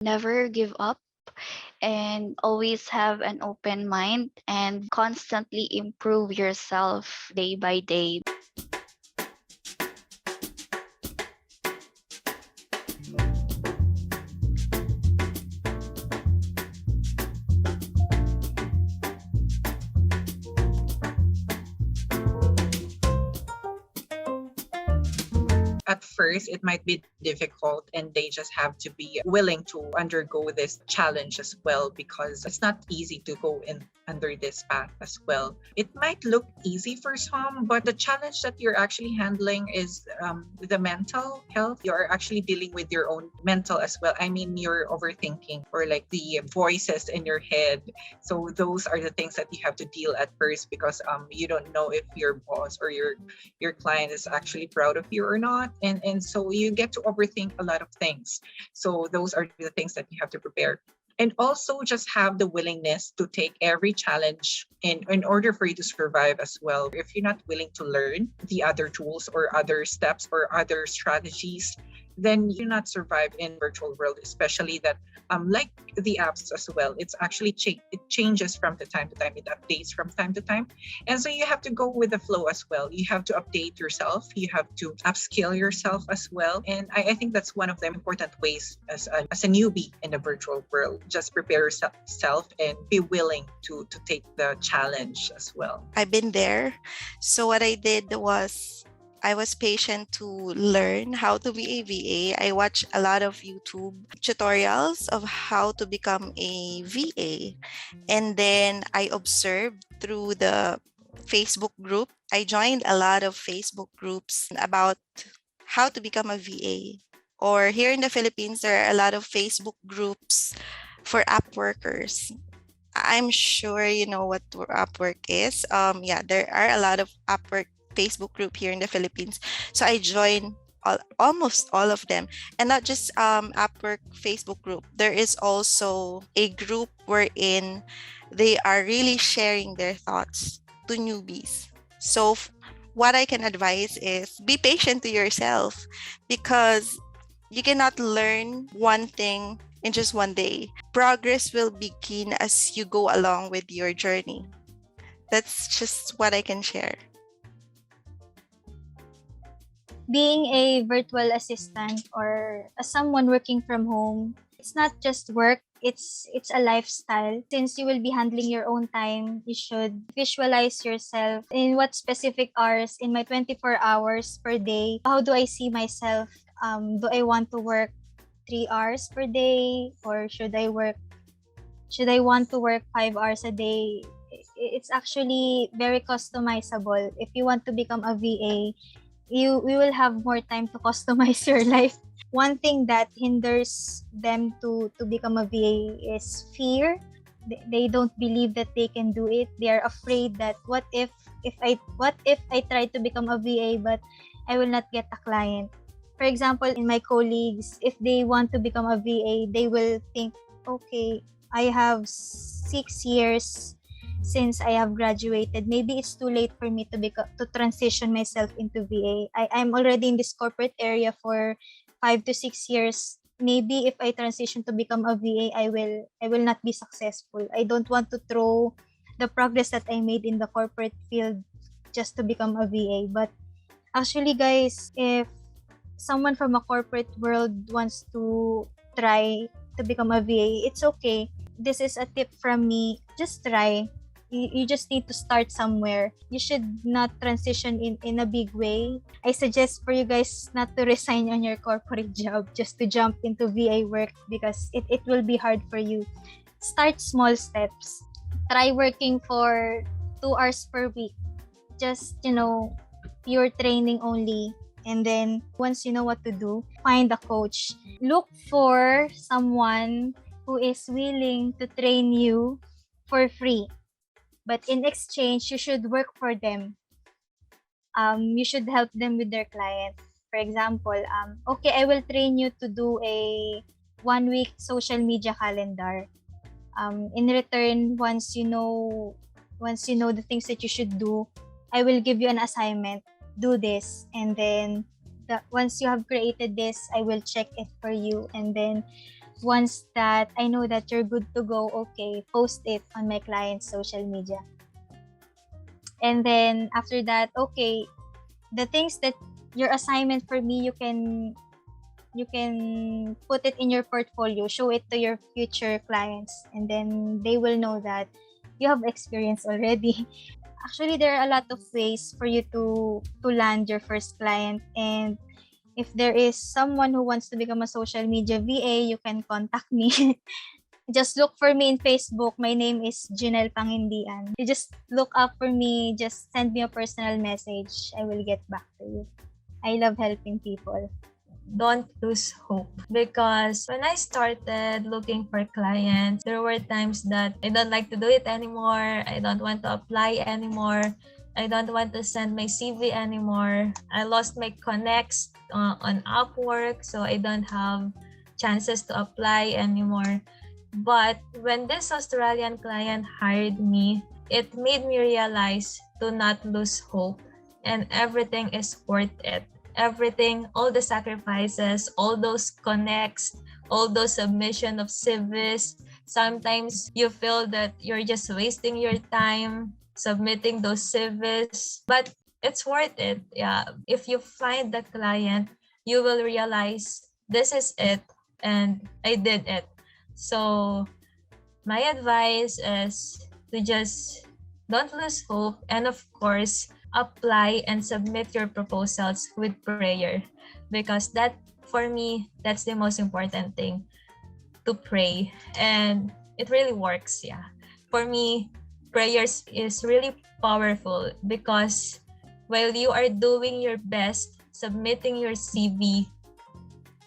Never give up and always have an open mind and constantly improve yourself day by day. At first it might be difficult, and they just have to be willing to undergo this challenge as well, because it's not easy to go in under this path as well. It might look easy for some, but the challenge that you're actually handling is the mental health. You're actually dealing with your own mental as well. I mean, you're overthinking, or like the voices in your head. So those are the things that you have to deal at first, because you don't know if your boss or your client is actually proud of you or not, and so you get to overthink a lot of things. So those are the things that you have to prepare, and also just have the willingness to take every challenge in order for you to survive as well. If you're not willing to learn the other tools or other steps or other strategies, then you not survive in virtual world, especially that like the apps as well, it's actually it changes from the time to time, it updates from time to time, and so you have to go with the flow as well. You have to update yourself, you have to upskill yourself as well, and I think that's one of the important ways as a newbie in the virtual world. Just prepare yourself and be willing to take the challenge as well. I've been there. So what I did was I was patient to learn how to be a VA. I watched a lot of YouTube tutorials of how to become a VA. And then I observed through the Facebook group. I joined a lot of Facebook groups about how to become a VA. Or here in the Philippines, there are a lot of Facebook groups for app workers. I'm sure you know what Upwork is. Yeah, there are a lot of Upwork Facebook group here in the Philippines. So I joined almost all of them, and not just Upwork Facebook group. There is also a group wherein they are really sharing their thoughts to newbies. So what I can advise is be patient to yourself, because you cannot learn one thing in just one day. Progress will begin as you go along with your journey. That's just what I can share. Being a virtual assistant or as someone working from home, it's not just work, it's a lifestyle. Since you will be handling your own time, you should visualize yourself in what specific hours in my 24 hours per day. How do I see myself? Do I want to work 3 hours per day, or should I want to work 5 hours a day? It's actually very customizable. If you want to become a VA, we will have more time to customize your life. One thing that hinders them to become a VA is fear. They don't believe that they can do it. They are afraid that what if I try to become a VA but I will not get a client. For example, in my colleagues, if they want to become a VA, they will think, okay, I have 6 years since I have graduated. Maybe it's too late for me to transition myself into VA. I'm already in this corporate area for 5 to 6 years. Maybe if I transition to become a VA, I will not be successful. I don't want to throw the progress that I made in the corporate field just to become a VA. But actually, guys, if someone from a corporate world wants to try to become a VA, it's okay. This is a tip from me. Just try. You just need to start somewhere. You should not transition in a big way. I suggest for you guys not to resign on your corporate job just to jump into VA work, because it will be hard for you. Start small steps. Try working for 2 hours per week. Just, pure training only. And then once you know what to do, find a coach. Look for someone who is willing to train you for free. But in exchange, you should work for them. You should help them with their client. For example, okay, I will train you to do a 1-week social media calendar. In return, once you know the things that you should do, I will give you an assignment. Do this, and then once you have created this, I will check it for you, and then Once that I know that you're good to go, okay, post it on my client's social media. And then after that, okay, the things that your assignment for me, you can put it in your portfolio, show it to your future clients, and then they will know that you have experience already. Actually, there are a lot of ways for you to land your first client, and if there is someone who wants to become a social media VA, you can contact me. Just look for me in Facebook. My name is Jeanel Pangindian. You just look up for me, just send me a personal message. I will get back to you. I love helping people. Don't lose hope, because when I started looking for clients, there were times that I don't like to do it anymore. I don't want to apply anymore. I don't want to send my CV anymore. I lost my connects on Upwork, so I don't have chances to apply anymore. But when this Australian client hired me, it made me realize to not lose hope, and everything is worth it. Everything, all the sacrifices, all those connects, all those submission of CVs. Sometimes you feel that you're just wasting your time submitting those CVs, but it's worth it. Yeah. If you find the client, you will realize this is it and I did it. So my advice is to just don't lose hope, and of course apply and submit your proposals with prayer, because that, for me, that's the most important thing, to pray, and it really works. Yeah, for me, prayers is really powerful, because while you are doing your best submitting your CV,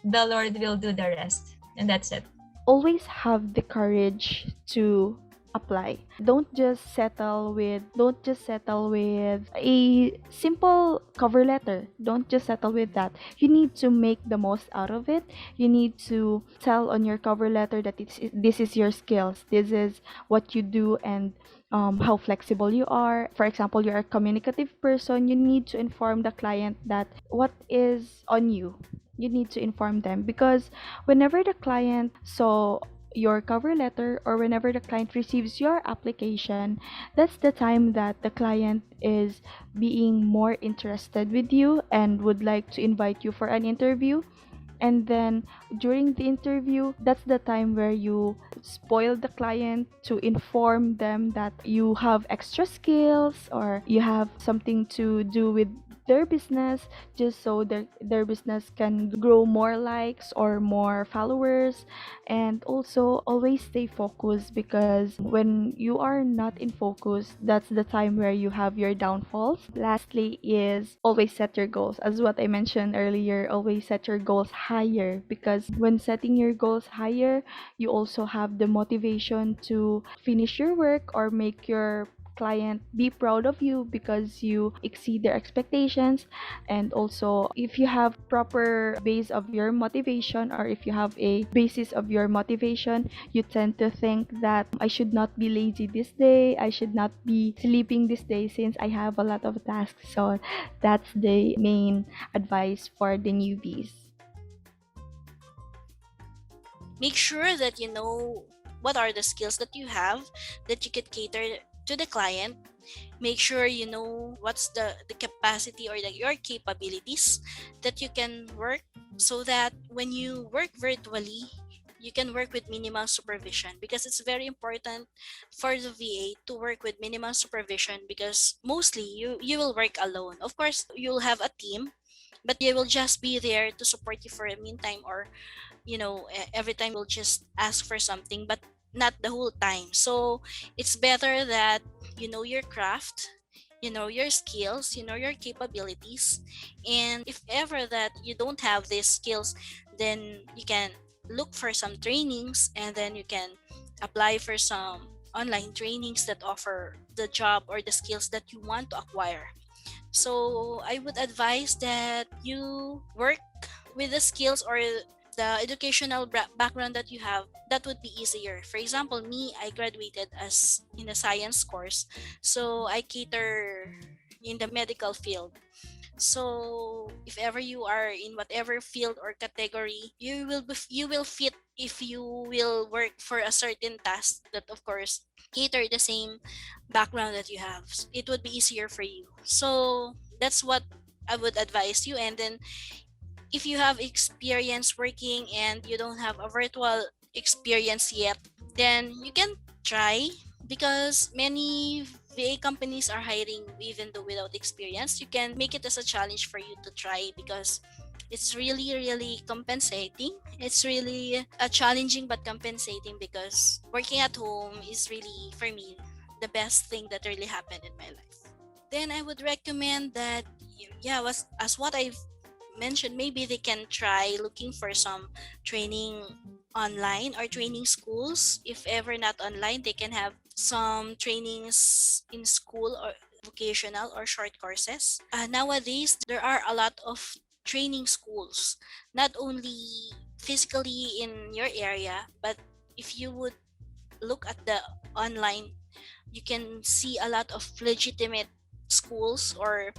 the Lord will do the rest, and that's it. Always have the courage to apply. Don't just settle with a simple cover letter. Don't just settle with that. You need to make the most out of it. You need to tell on your cover letter that this is your skills, this is what you do, and how flexible you are. For example, you're a communicative person, you need to inform the client that what is on you. You need to inform them, because whenever the client saw your cover letter, or whenever the client receives your application, that's the time that the client is being more interested with you and would like to invite you for an interview. And then during the interview, that's the time where you spoil the client to inform them that you have extra skills, or you have something to do with their business, just so their business can grow more likes or more followers. And also always stay focused, because when you are not in focus, that's the time where you have your downfalls. Lastly is always set your goals. As what I mentioned earlier, always set your goals higher, because when setting your goals higher, you also have the motivation to finish your work or make your client be proud of you because you exceed their expectations. And also, if you have proper base of your motivation, or if you have a basis of your motivation, you tend to think that I should not be lazy this day, I should not be sleeping this day since I have a lot of tasks. So that's the main advice for the newbies. Make sure that you know what are the skills that you have that you could cater to the client. Make sure you know what's the capacity or your capabilities that you can work, so that when you work virtually, you can work with minimal supervision, because it's very important for the VA to work with minimal supervision, because mostly you will work alone. Of course, you'll have a team, but they will just be there to support you for a meantime, or every time you'll just ask for something, but not the whole time. So it's better that you know your craft, you know your skills, you know your capabilities. And if ever that you don't have these skills, then you can look for some trainings, and then you can apply for some online trainings that offer the job or the skills that you want to acquire. So I would advise that you work with the skills or the educational background that you have. That would be easier. For example, me, I graduated as in a science course, so I cater in the medical field. So if ever you are in whatever field or category, you will fit if you will work for a certain task that of course cater the same background that you have, it would be easier for you. So that's what I would advise you. And then if you have experience working and you don't have a virtual experience yet, then you can try, because many VA companies are hiring even though without experience. You can make it as a challenge for you to try, because it's really really compensating. It's really challenging but compensating, because working at home is really, for me, the best thing that really happened in my life. Then I would recommend that, yeah, was as what I've mentioned, maybe they can try looking for some training online or training schools. If ever not online, they can have some trainings in school or vocational or short courses. Nowadays, there are a lot of training schools, not only physically in your area, but if you would look at the online, you can see a lot of legitimate schools or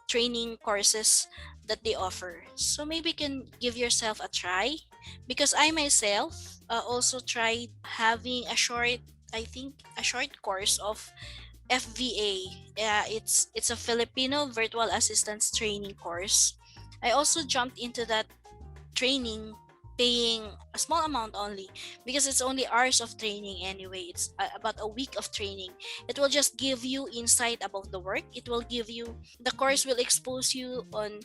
training courses that they offer. So maybe you can give yourself a try, because I myself also tried having a short, I think a short course of FVA. It's a Filipino virtual assistance training course. I also jumped into that training, paying a small amount only, because it's only hours of training anyway. It's about a week of training. It will just give you insight about the work. It will give you, the course will expose you on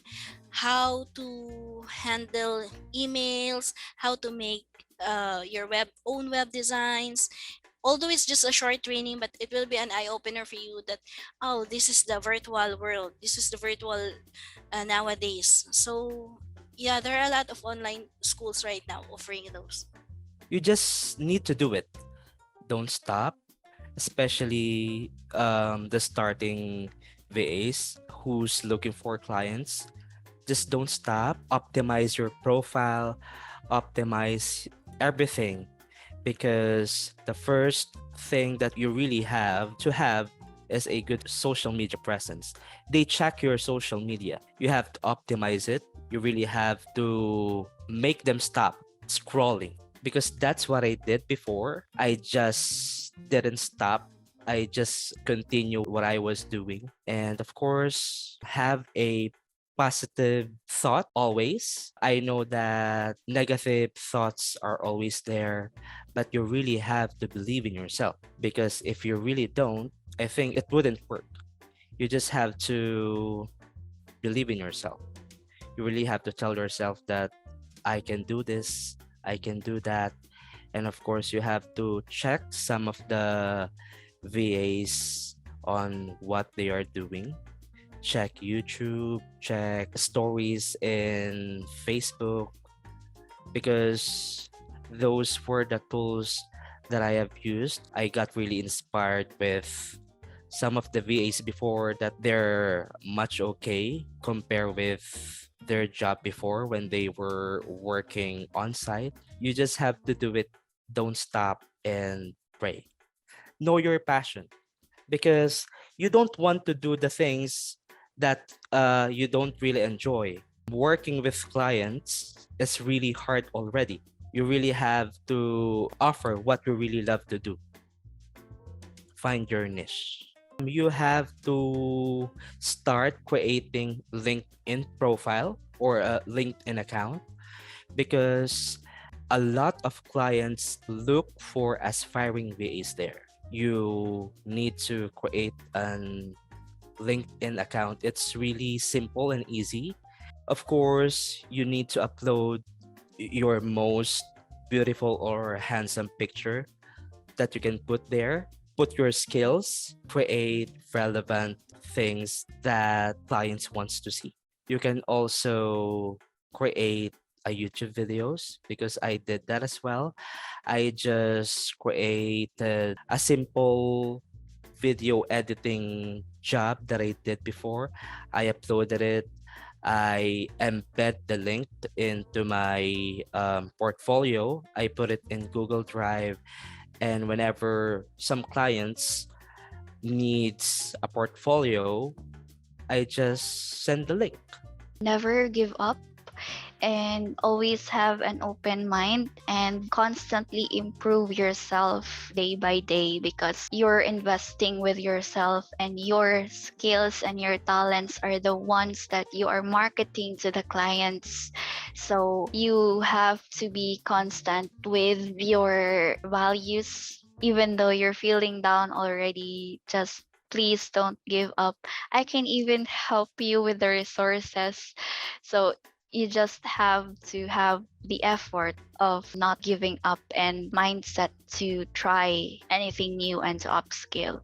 how to handle emails, how to make your own web designs. Although it's just a short training, but it will be an eye opener for you that, oh, this is the virtual world, this is the virtual nowadays. So yeah, there are a lot of online schools right now offering those. You just need to do it. Don't stop, especially the starting VAs who's looking for clients. Just don't stop. Optimize your profile, optimize everything, because the first thing that you really have to have is a good social media presence. They check your social media. You have to optimize it. You really have to make them stop scrolling, because that's what I did before. I just didn't stop. I just continue what I was doing. And of course, have a positive thought always. I know that negative thoughts are always there, but you really have to believe in yourself, because if you really don't, I think it wouldn't work. You just have to believe in yourself. You really have to tell yourself that I can do this, I can do that. And of course, you have to check some of the VAs on what they are doing. Check YouTube, check stories in Facebook, because those were the tools that I have used. I got really inspired with some of the VAs before, that they're much okay compared with their job before when they were working on site. You just have to do it. Don't stop and pray. Know your passion, because you don't want to do the things that you don't really enjoy. Working with clients is really hard already. You really have to offer what you really love to do. Find your niche. You have to start creating LinkedIn profile or a LinkedIn account, because a lot of clients look for aspiring VAs there. You need to create an LinkedIn account. It's really simple and easy. Of course, you need to upload your most beautiful or handsome picture that you can put there. Put your skills, create relevant things that clients wants to see. You can also create a YouTube videos, because I did that as well. I just created a simple video editing job that I did before. I uploaded it. I embed the link into my portfolio. I put it in Google Drive, and whenever some clients needs a portfolio, I just send the link. Never give up and always have an open mind and constantly improve yourself day by day, because you're investing with yourself, and your skills and your talents are the ones that you are marketing to the clients. So you have to be constant with your values. Even though you're feeling down already, just please don't give up. I can even help you with the resources. So you just have to have the effort of not giving up and mindset to try anything new and to upskill.